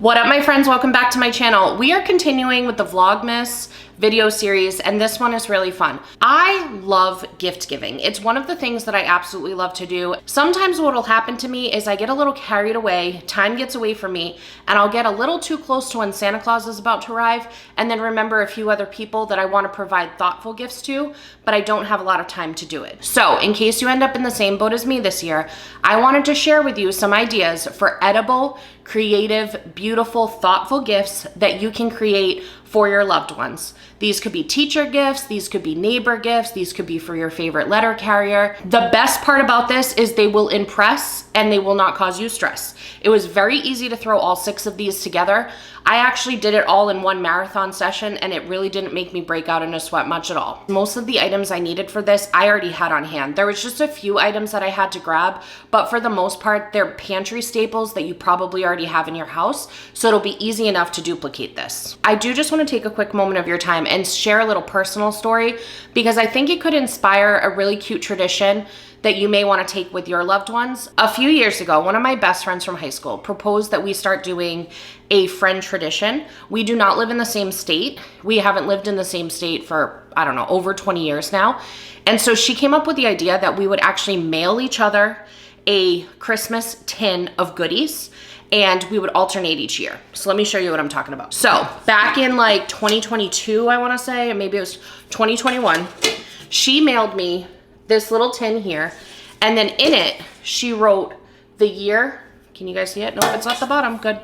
What up, my friends? Welcome back to my channel. We are continuing with the Vlogmas video series, and this one is really fun. I love gift giving. It's one of the things that I absolutely love to do. Sometimes what will happen to me is I get a little carried away, time gets away from me, and I'll get a little too close to when Santa Claus is about to arrive, and then remember a few other people that I want to provide thoughtful gifts to, but I don't have a lot of time to do it. So in case you end up in the same boat as me this year, I wanted to share with you some ideas for edible, creative, beautiful, thoughtful gifts that you can create for your loved ones. These could be teacher gifts, these could be neighbor gifts, these could be for your favorite letter carrier. The best part about this is they will impress and they will not cause you stress. It was very easy to throw all 6 of these together. I actually did it all in one marathon session and it really didn't make me break out in a sweat much at all. Most of the items I needed for this, I already had on hand. There was just a few items that I had to grab, but for the most part, they're pantry staples that you probably already have in your house, so it'll be easy enough to duplicate this. I do just want to take a quick moment of your time and share a little personal story because I think it could inspire a really cute tradition that you may want to take with your loved ones. A few years ago, one of my best friends from high school proposed that we start doing a friend tradition. We do not live in the same state. We haven't lived in the same state for, I don't know, over 20 years now. And so she came up with the idea that we would actually mail each other a Christmas tin of goodies and we would alternate each year. So let me show you what I'm talking about. So back in like 2022, I want to say, maybe it was 2021, she mailed me this little tin here, and then in it she wrote the year. Can you guys see it? No, it's at the bottom. Good.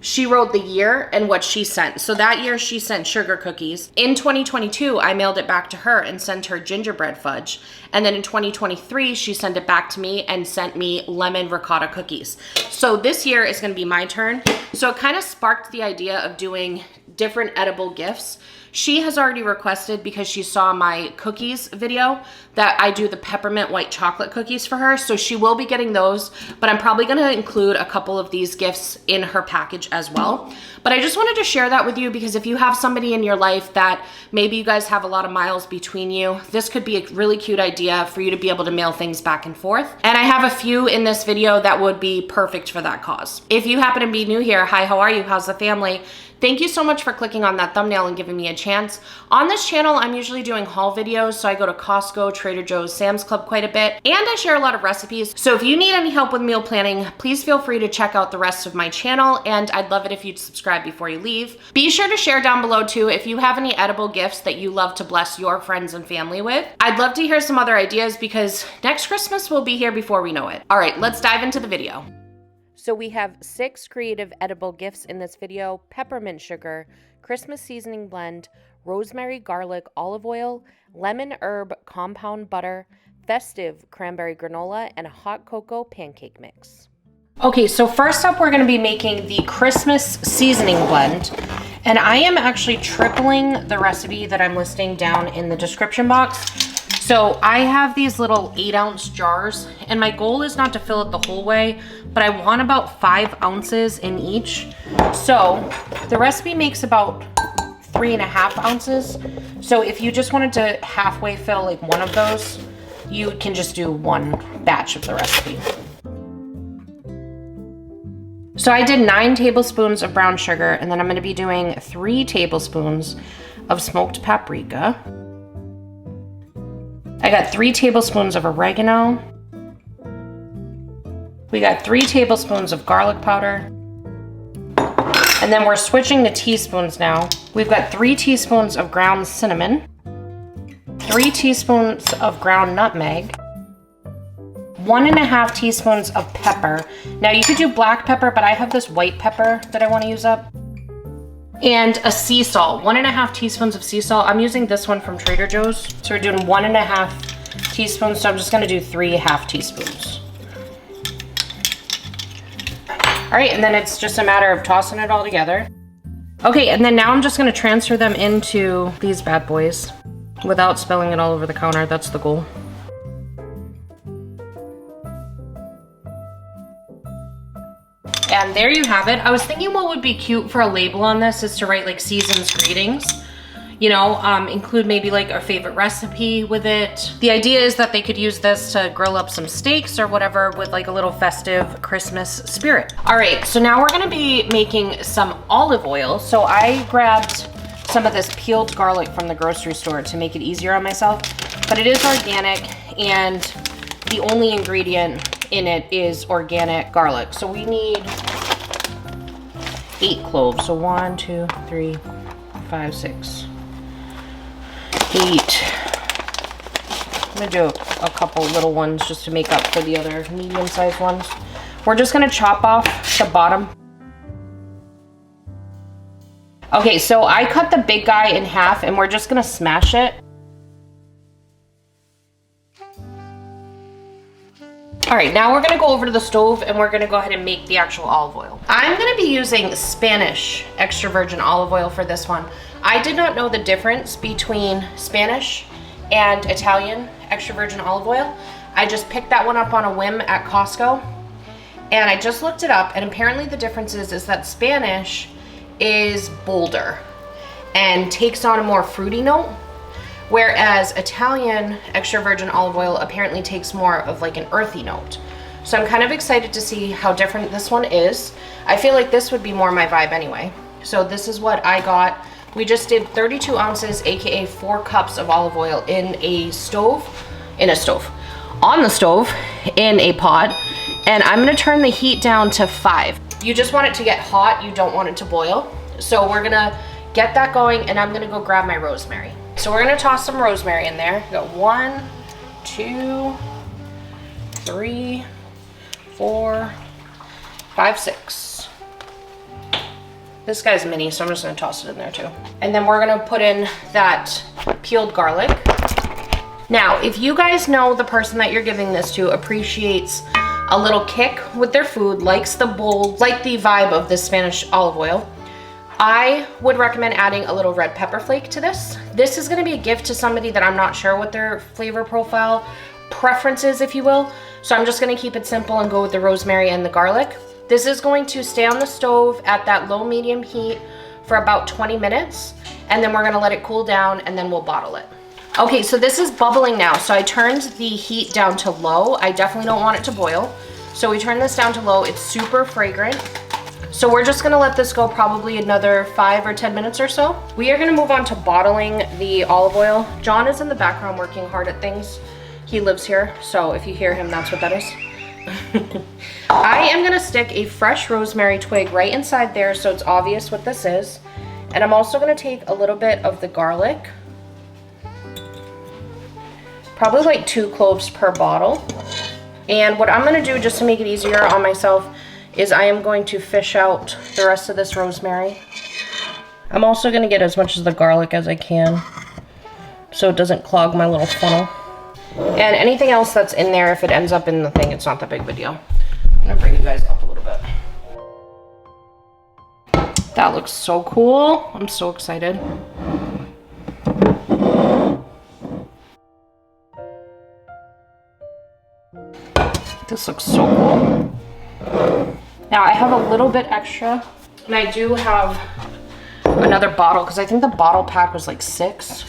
She wrote the year and what she sent. So that year she sent sugar cookies. In 2022, I mailed it back to her and sent her gingerbread fudge. And then in 2023, she sent it back to me and sent me lemon ricotta cookies. So this year is gonna be my turn. So it kind of sparked the idea of doing different edible gifts. She has already requested, because she saw my cookies video, that I do the peppermint white chocolate cookies for her. So she will be getting those, but I'm probably gonna include a couple of these gifts in her package as well. But I just wanted to share that with you because if you have somebody in your life that maybe you guys have a lot of miles between you, this could be a really cute idea for you to be able to mail things back and forth. And I have a few in this video that would be perfect for that cause. If you happen to be new here, hi, how are you? How's the family? Thank you so much for clicking on that thumbnail and giving me a chance. On this channel, I'm usually doing haul videos, so I go to Costco, Trader Joe's, Sam's Club quite a bit, and I share a lot of recipes. So if you need any help with meal planning, please feel free to check out the rest of my channel, and I'd love it if you'd subscribe before you leave. Be sure to share down below too if you have any edible gifts that you love to bless your friends and family with. I'd love to hear some other ideas because next Christmas will be here before we know it. All right, let's dive into the video. So we have 6 creative edible gifts in this video: peppermint sugar, Christmas seasoning blend, rosemary garlic olive oil, lemon herb compound butter, festive cranberry granola, and a hot cocoa pancake mix. Okay, so first up we're going to be making the Christmas seasoning blend. And I am actually tripling the recipe that I'm listing down in the description box. So I have these little 8-ounce jars, and my goal is not to fill it the whole way, but I want about 5 ounces in each. So the recipe makes about 3.5 ounces. So if you just wanted to halfway fill like one of those, you can just do one batch of the recipe. So I did 9 tablespoons of brown sugar, and then I'm going to be doing 3 tablespoons of smoked paprika. I got 3 tablespoons of oregano. We got 3 tablespoons of garlic powder. And then we're switching to teaspoons now. We've got 3 teaspoons of ground cinnamon, 3 teaspoons of ground nutmeg, 1.5 teaspoons of pepper. Now you could do black pepper, but I have this white pepper that I want to use up. And a sea salt, 1.5 teaspoons of sea salt. I'm using this one from Trader Joe's. So we're doing 1.5 teaspoons. So I'm just gonna do 3 half teaspoons. All right, and then it's just a matter of tossing it all together. Okay, and then now I'm just gonna transfer them into these bad boys without spilling it all over the counter. That's the goal. And there you have it. I was thinking what would be cute for a label on this is to write like season's greetings. you know, include maybe like a favorite recipe with it. The idea is that they could use this to grill up some steaks or whatever with like a little festive Christmas spirit. All right, so now we're gonna be making some olive oil. So I grabbed some of this peeled garlic from the grocery store to make it easier on myself, but it is organic and the only ingredient in it is organic garlic. So we need 8 cloves. So 1, 2, 3, 5, 6, 8. I'm gonna do a couple little ones just to make up for the other medium-sized ones. We're just gonna chop off the bottom. Okay, so I cut the big guy in half and we're just gonna smash it. All right, now we're gonna go over to the stove and we're gonna go ahead and make the actual olive oil. I'm gonna be using Spanish extra virgin olive oil for this one. I did not know the difference between Spanish and Italian extra virgin olive oil. I just picked that one up on a whim at Costco and I just looked it up, and apparently the difference is that Spanish is bolder and takes on a more fruity note, whereas Italian extra virgin olive oil apparently takes more of like an earthy note. So I'm kind of excited to see how different this one is. I feel like this would be more my vibe anyway. So this is what I got. We just did 32 ounces, aka 4 cups of olive oil on the stove, in a pot. And I'm gonna turn the heat down to 5. You just want it to get hot, you don't want it to boil. So we're gonna get that going and I'm gonna go grab my rosemary. So we're gonna toss some rosemary in there. Got 1, 2, 3, 4, 5, 6. This guy's mini, so I'm just gonna toss it in there too. And then we're gonna put in that peeled garlic. Now, if you guys know the person that you're giving this to appreciates a little kick with their food, likes the bold, like the vibe of this Spanish olive oil, I would recommend adding a little red pepper flake to this. This is gonna be a gift to somebody that I'm not sure what their flavor profile preference is, if you will. So I'm just gonna keep it simple and go with the rosemary and the garlic. This is going to stay on the stove at that low medium heat for about 20 minutes, and then we're gonna let it cool down and then we'll bottle it. Okay, so this is bubbling now. So I turned the heat down to low. I definitely don't want it to boil. So we turn this down to low. It's super fragrant. So we're just gonna let this go probably another 5 or 10 minutes or so. We are gonna move on to bottling the olive oil. John is in the background working hard at things. He lives here, so if you hear him, that's what that is. I am gonna stick a fresh rosemary twig right inside there so it's obvious what this is. And I'm also gonna take a little bit of the garlic. Probably like 2 cloves per bottle. And what I'm gonna do just to make it easier on myself is I am going to fish out the rest of this rosemary. I'm also gonna get as much of the garlic as I can so it doesn't clog my little funnel. And anything else that's in there, if it ends up in the thing, it's not that big of a deal. I'm gonna bring you guys up a little bit. That looks so cool. I'm so excited. This looks so cool. Now I have a little bit extra, and I do have another bottle because I think the bottle pack was like 6.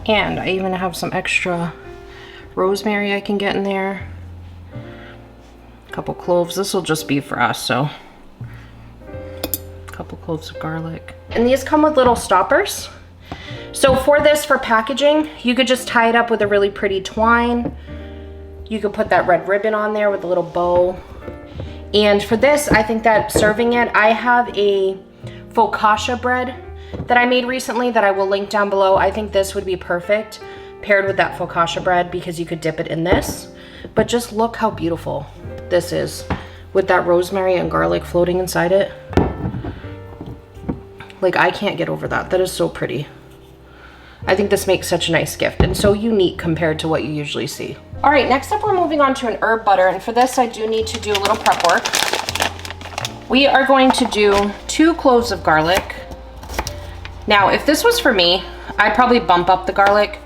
And I even have some extra rosemary I can get in there. A couple cloves. This will just be for us, so a couple cloves of garlic. And these come with little stoppers. So for this, for packaging, you could just tie it up with a really pretty twine. You could put that red ribbon on there with a little bow. And for this, I think that serving it, I have a focaccia bread that I made recently that I will link down below. I think this would be perfect paired with that focaccia bread because you could dip it in this. But just look how beautiful this is with that rosemary and garlic floating inside it. Like, I can't get over that. That is so pretty. I think this makes such a nice gift and so unique compared to what you usually see. All right, next up we're moving on to an herb butter, and for this I do need to do a little prep work. We are going to do 2 cloves of garlic. Now, if this was for me, I'd probably bump up the garlic,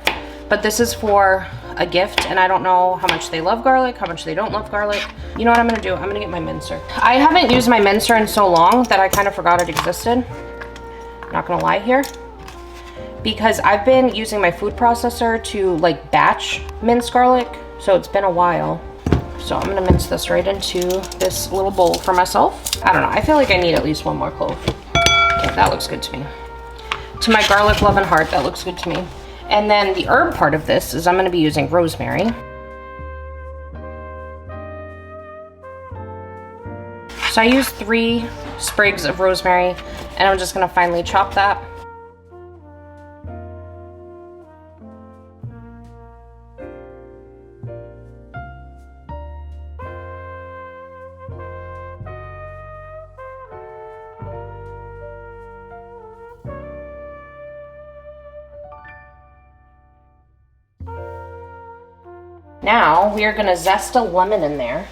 but this is for a gift and I don't know how much they love garlic, how much they don't love garlic. You know what I'm gonna do? I'm gonna get my mincer. I haven't used my mincer in so long that I kind of forgot it existed. Not gonna lie here. because I've been using my food processor to like batch mince garlic, so it's been a while. So I'm gonna mince this right into this little bowl for myself. I don't know, I feel like I need at least one more clove. Okay, that looks good to me. To my garlic loving heart, that looks good to me. And then the herb part of this is I'm gonna be using rosemary. So I use 3 sprigs of rosemary, and I'm just gonna finely chop that. Now we are gonna zest a lemon in there.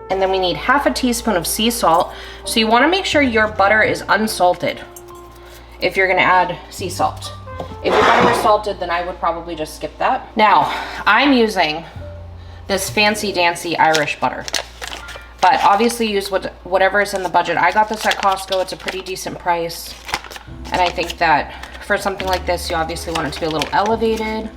And then we need half a teaspoon of sea salt. So you wanna make sure your butter is unsalted if you're gonna add sea salt. If your butter was salted, then I would probably just skip that. Now, I'm using this fancy dancy Irish butter, but obviously use whatever is in the budget. I got this at Costco, it's a pretty decent price. And I think that for something like this, you obviously want it to be a little elevated.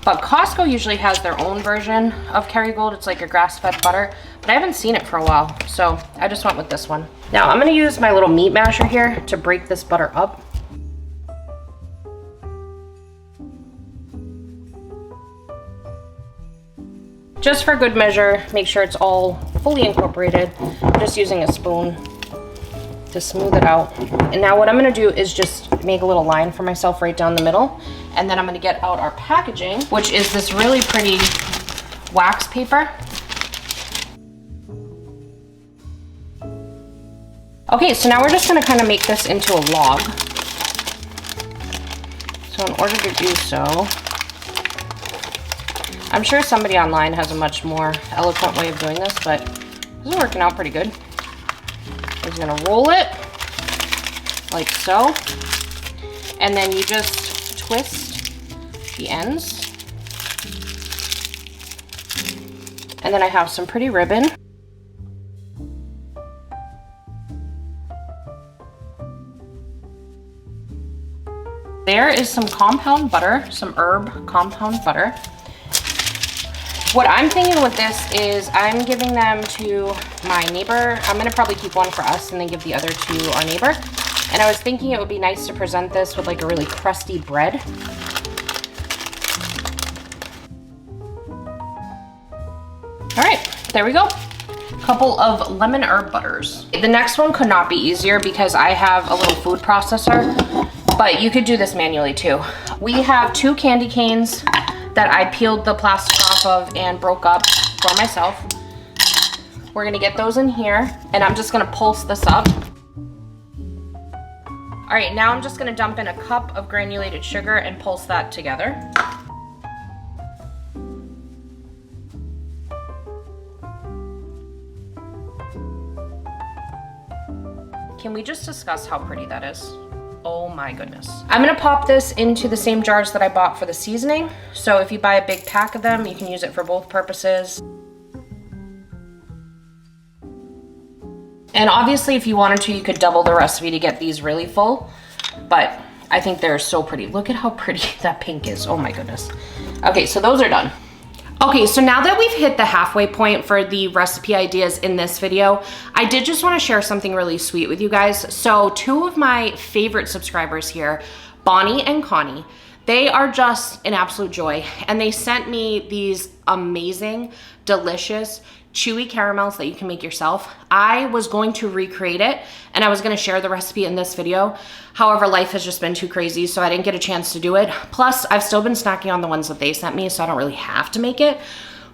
But Costco usually has their own version of Kerrygold. It's like a grass-fed butter, but I haven't seen it for a while, so I just went with this one. Now I'm gonna use my little meat masher here to break this butter up. Just for good measure, make sure it's all fully incorporated. I'm just using a spoon to smooth it out. And now what I'm gonna do is just make a little line for myself right down the middle. And then I'm gonna get out our packaging, which is this really pretty wax paper. Okay, so now we're just gonna kind of make this into a log. So in order to do so, I'm sure somebody online has a much more eloquent way of doing this, but this is working out pretty good. I'm just gonna roll it like so, and then you just twist the ends. And then I have some pretty ribbon. There is some compound butter, some herb compound butter. What I'm thinking with this is I'm giving them to my neighbor. I'm gonna probably keep one for us and then give the other to our neighbor. And I was thinking it would be nice to present this with like a really crusty bread. All right, there we go. Couple of lemon herb butters. The next one could not be easier because I have a little food processor, but you could do this manually too. We have 2 candy canes that I peeled the plastic off of and broke up for myself. We're gonna get those in here, and I'm just gonna pulse this up. All right, now I'm just gonna dump in a cup of granulated sugar and pulse that together. Can we just discuss how pretty that is? Oh my goodness. I'm gonna pop this into the same jars that I bought for the seasoning. So if you buy a big pack of them, you can use it for both purposes. And obviously if you wanted to, you could double the recipe to get these really full, but I think they're so pretty. Look at how pretty that pink is. Oh my goodness. Okay, so those are done. Okay, so now that we've hit the halfway point for the recipe ideas in this video, I did just want to share something really sweet with you guys. So 2 of my favorite subscribers here, Bonnie and Connie, they are just an absolute joy. And they sent me these amazing, delicious, chewy caramels that you can make yourself. I was going to recreate it and I was going to share the recipe in this video. However, life has just been too crazy, so I didn't get a chance to do it. Plus, I've still been snacking on the ones that they sent me, so I don't really have to make it.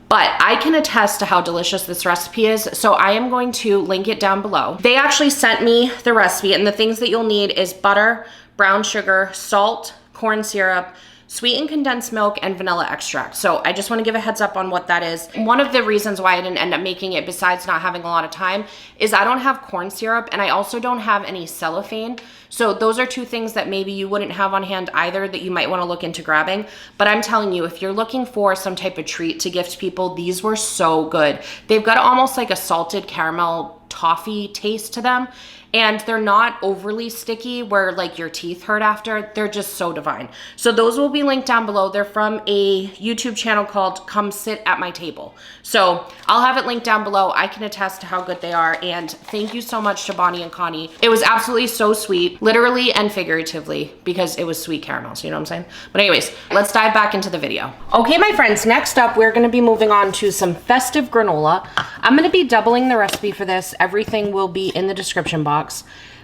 But I can attest to how delicious this recipe is, so I am going to link it down below. They actually sent me the recipe, and the things that you'll need is butter, brown sugar, salt, corn syrup, sweetened condensed milk, and vanilla extract. So I just want to give a heads up on what that is. One of the reasons why I didn't end up making it, besides not having a lot of time, is I don't have corn syrup and I also don't have any cellophane. So those are 2 things that maybe you wouldn't have on hand either that you might want to look into grabbing. But I'm telling you, if you're looking for some type of treat to gift people, these were so good. They've got almost like a salted caramel toffee taste to them. And they're not overly sticky where like your teeth hurt after. They're just so divine. So those will be linked down below. They're from a YouTube channel called Come Sit at My Table. So I'll have it linked down below. I can attest to how good they are. And thank you so much to Bonnie and Connie. It was absolutely so sweet, literally and figuratively, because it was sweet caramels, you know what I'm saying? But anyways, let's dive back into the video. Okay, my friends, next up, we're gonna be moving on to some Festive granola. I'm gonna be doubling the recipe for this. Everything will be in the description box.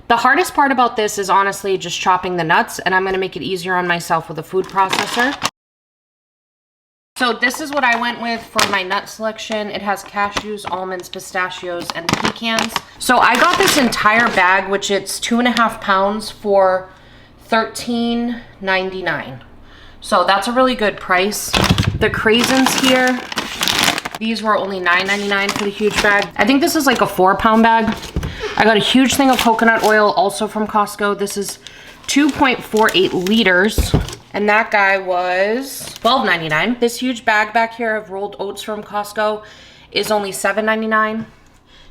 The hardest part about this is honestly just chopping the nuts, and I'm gonna make it easier on myself with a food processor. So this is what I went with for my nut selection. It has cashews, almonds, pistachios, and pecans. So I got this entire bag, which it's 2.5 pounds for $13.99. So that's a really good price. The craisins here, these were only $9.99 for the huge bag. I think this is like a 4-pound bag. I got a huge thing of coconut oil also from Costco. This is 2.48 liters. And that guy was $12.99. This huge bag back here of rolled oats from Costco is only $7.99.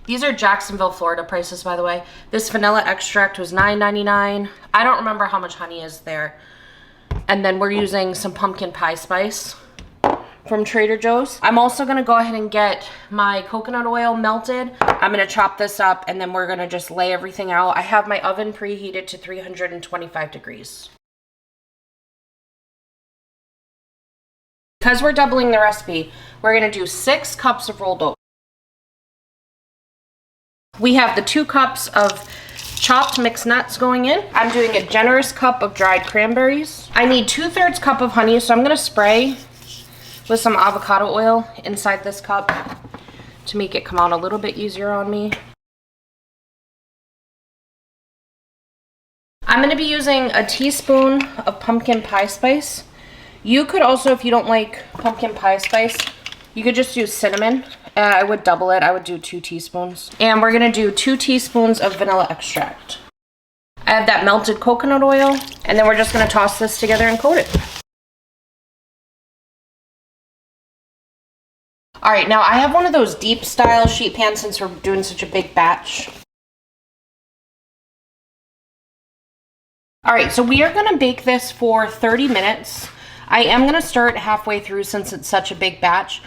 These are Jacksonville, Florida prices, by the way. This vanilla extract was $9.99. I don't remember how much honey is there. And then we're using some pumpkin pie spice from Trader Joe's. I'm also gonna go ahead and get my coconut oil melted. I'm gonna chop this up and then we're gonna just lay everything out. I have my oven preheated to 325 degrees. Because we're doubling the recipe, we're gonna do 6 cups of rolled oats. We have the 2 cups of chopped mixed nuts going in. I'm doing a generous cup of dried cranberries. I need 2/3 cup of honey, so I'm gonna spray with some avocado oil inside this cup to make it come out a little bit easier on me. I'm gonna be using a teaspoon of pumpkin pie spice. You could also, if you don't like pumpkin pie spice, you could just use cinnamon. I would double it. I would do 2 teaspoons. And we're gonna do 2 teaspoons of vanilla extract. I have that melted coconut oil, and then we're just gonna toss this together and coat it. All right, now I have one of those deep style sheet pans since we're doing such a big batch. All right, so we are gonna bake this for 30 minutes. I am gonna start halfway through since it's such a big batch.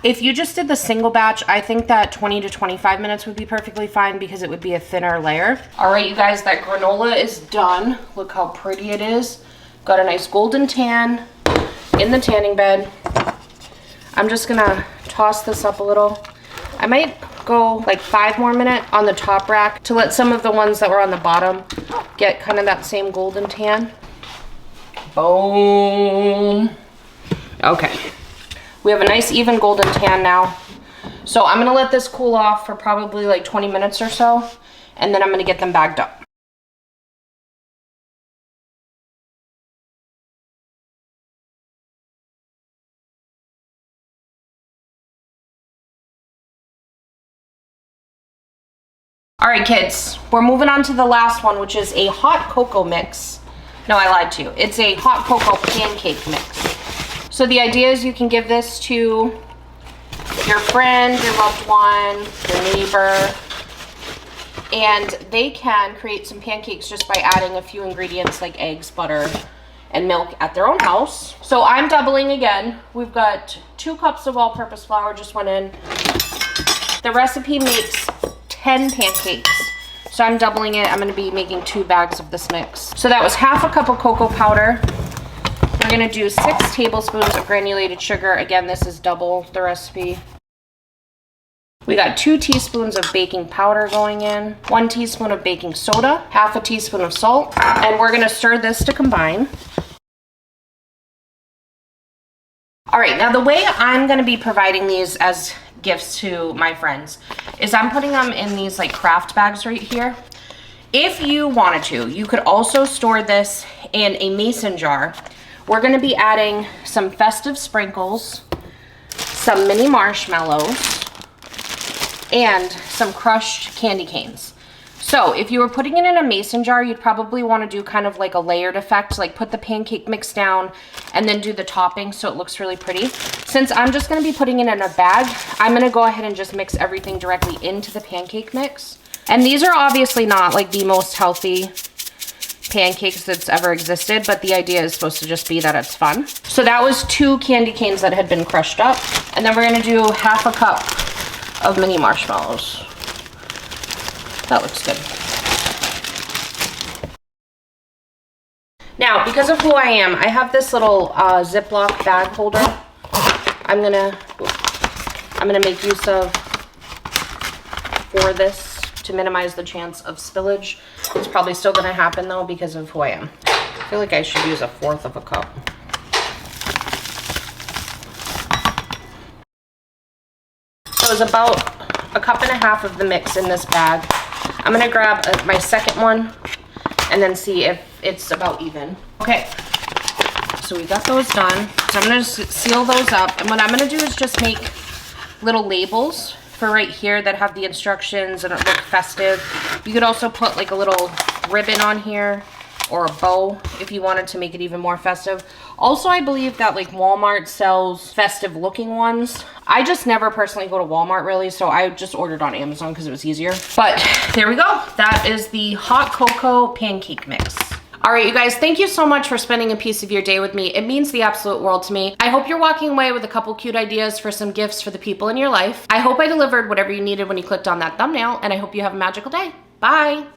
If you just did the single batch, I think that 20 to 25 minutes would be perfectly fine because it would be a thinner layer. All right, you guys, that granola is done. Look how pretty it is. Got a nice golden tan in the tanning bed. I'm just gonna toss this up a little. I might go like 5 more minutes on the top rack to let some of the ones that were on the bottom get kind of that same golden tan. Boom. Okay. We have a nice even golden tan now. So I'm gonna let this cool off for probably like 20 minutes or so, and then I'm gonna get them bagged up. All right, kids, we're moving on to the last one, which is a hot cocoa mix. No, I lied to you. It's a hot cocoa pancake mix. So the idea is you can give this to your friend, your loved one, your neighbor, and they can create some pancakes just by adding a few ingredients like eggs, butter, and milk at their own house. So I'm doubling again. We've got 2 cups of all-purpose flour just went in. The recipe makes 10 pancakes. So I'm doubling it. I'm gonna be making 2 bags of this mix. So that was half a cup of cocoa powder. We're gonna do 6 tablespoons of granulated sugar. Again, this is double the recipe. We got 2 teaspoons of baking powder going in, 1 teaspoon of baking soda, half a teaspoon of salt, and we're gonna stir this to combine. All right, now the way I'm gonna be providing these as gifts to my friends is I'm putting them in these like craft bags right here. If you wanted to, you could also store this in a mason jar. We're gonna be adding some festive sprinkles, some mini marshmallows, and some crushed candy canes. So if you were putting it in a mason jar, you'd probably want to do kind of like a layered effect, like put the pancake mix down and then do the topping so it looks really pretty. Since I'm just going to be putting it in a bag, I'm going to go ahead and just mix everything directly into the pancake mix. And these are obviously not like the most healthy pancakes that's ever existed, but the idea is supposed to just be that it's fun. So that was 2 candy canes that had been crushed up. And then we're gonna do half a cup of mini marshmallows. That looks good. Now, because of who I am, I have this little Ziploc bag holder. I'm gonna make use of for this to minimize the chance of spillage. It's probably still gonna happen though because of who I am. I feel like I should use 1/4 of a cup. So it's about 1.5 cups of the mix in this bag. I'm gonna grab my second one and then see if it's about even. Okay, so we got those done. So I'm gonna seal those up. And what I'm gonna do is just make little labels for right here that have the instructions and it look festive. You could also put like a little ribbon on here or a bow if you wanted to make it even more festive. Also, I believe that like Walmart sells festive looking ones. I just never personally go to Walmart really, so I just ordered on Amazon because it was easier. But there we go. That is the hot cocoa pancake mix. All right, you guys, thank you so much for spending a piece of your day with me. It means the absolute world to me. I hope you're walking away with a couple cute ideas for some gifts for the people in your life. I hope I delivered whatever you needed when you clicked on that thumbnail, and I hope you have a magical day. Bye.